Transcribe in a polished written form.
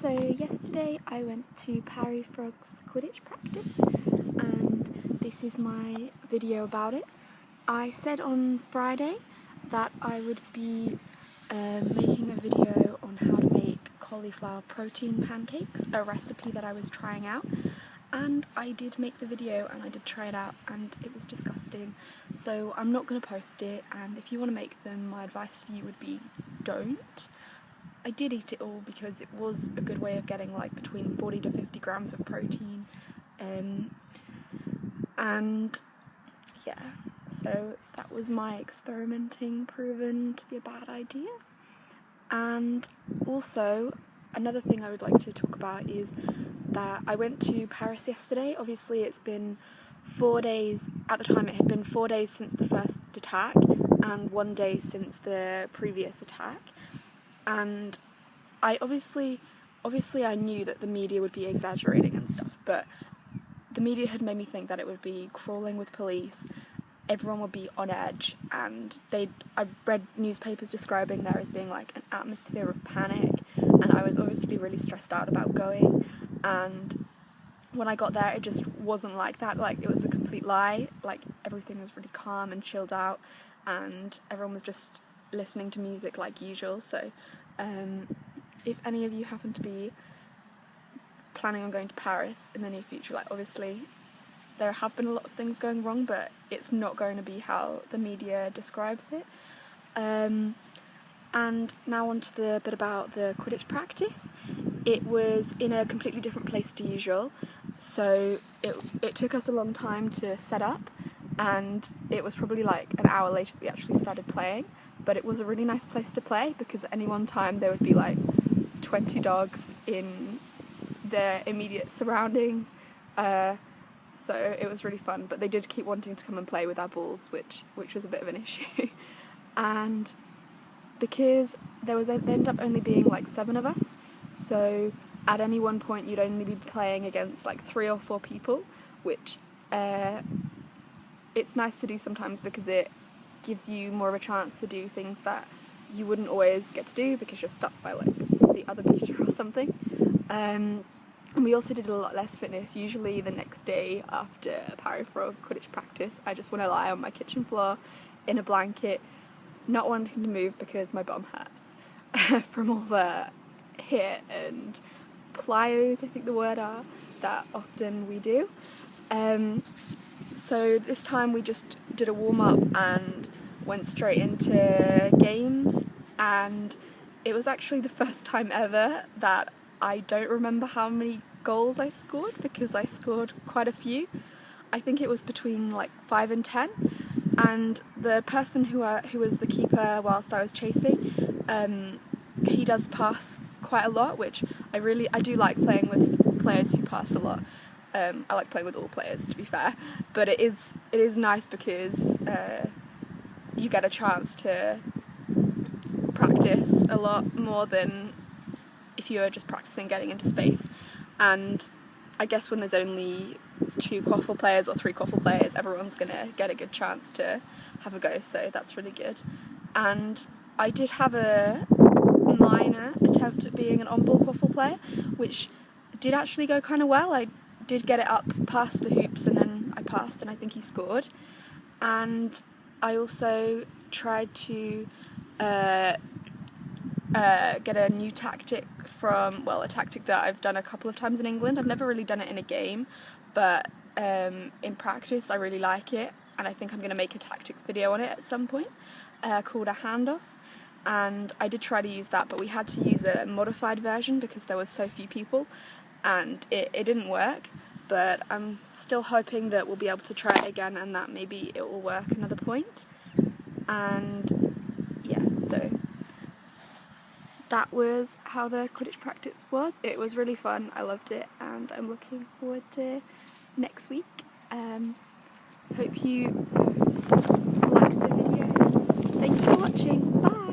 So yesterday I went to Parry Frog's Quidditch practice and this is my video about it. I said on Friday that I would be making a video on how to make cauliflower protein pancakes, a recipe that I was trying out, and I did make the video and I did try it out and it was disgusting, so I'm not going to post it. And if you want to make them, my advice for you would be don't. I did eat it all because it was a good way of getting like between 40 to 50 grams of protein, and yeah, so that was my experimenting proven to be a bad idea. And also another thing I would like to talk about is that I went to Paris yesterday. Obviously it's been 4 days, at the time it had been 4 days since the first attack and 1 day since the previous attack. And I obviously I knew that the media would be exaggerating and stuff, but the media had made me think that it would be crawling with police, everyone would be on edge, and I read newspapers describing there as being like an atmosphere of panic, and I was obviously really stressed out about going. And when I got there it just wasn't like that. Like, it was a complete lie. Like, everything was really calm and chilled out and everyone was just listening to music like usual. So if any of you happen to be planning on going to Paris in the near future, like, obviously there have been a lot of things going wrong, but it's not going to be how the media describes it. And now on to the bit about the Quidditch practice. It was in a completely different place to usual, so it took us a long time to set up, and it was probably like an hour later that we actually started playing. But it was a really nice place to play because at any one time there would be like 20 dogs in their immediate surroundings, so it was really fun. But they did keep wanting to come and play with our balls, which was a bit of an issue. And because there ended up only being like 7 of us, so at any one point you'd only be playing against like 3 or 4 people, which it's nice to do sometimes because it gives you more of a chance to do things that you wouldn't always get to do because you're stuck by like the other beater or something. And we also did a lot less fitness. Usually the next day after Parry Frog Quidditch practice I just want to lie on my kitchen floor in a blanket, not wanting to move because my bum hurts from all the hit and plyos, I think the word are, that often we do. So this time we just did a warm-up and went straight into games, and it was actually the first time ever that I don't remember how many goals I scored, because I scored quite a few. I think it was between like 5 and 10, and the person who was the keeper whilst I was chasing, he does pass quite a lot, which I do like playing with players who pass a lot. I like playing with all players, to be fair, but it is nice because you get a chance to practice a lot more than if you were just practicing getting into space. And I guess when there's only 2 quaffle players or 3 quaffle players, everyone's gonna get a good chance to have a go, so that's really good. And I did have a minor attempt at being an on-ball quaffle player, which did actually go kind of well. I did get it up past the hoops and then I passed and I think he scored. And I also tried to get a new tactic a tactic that I've done a couple of times in England. I've never really done it in a game, but in practice I really like it, and I think I'm going to make a tactics video on it at some point, called a handoff. And I did try to use that, but we had to use a modified version because there was so few people, and it didn't work. But I'm still hoping that we'll be able to try it again and that maybe it will work another point. And yeah, so that was how the Quidditch practice was. It was really fun, I loved it, and I'm looking forward to next week. Hope you liked the video. Thank you for watching, bye!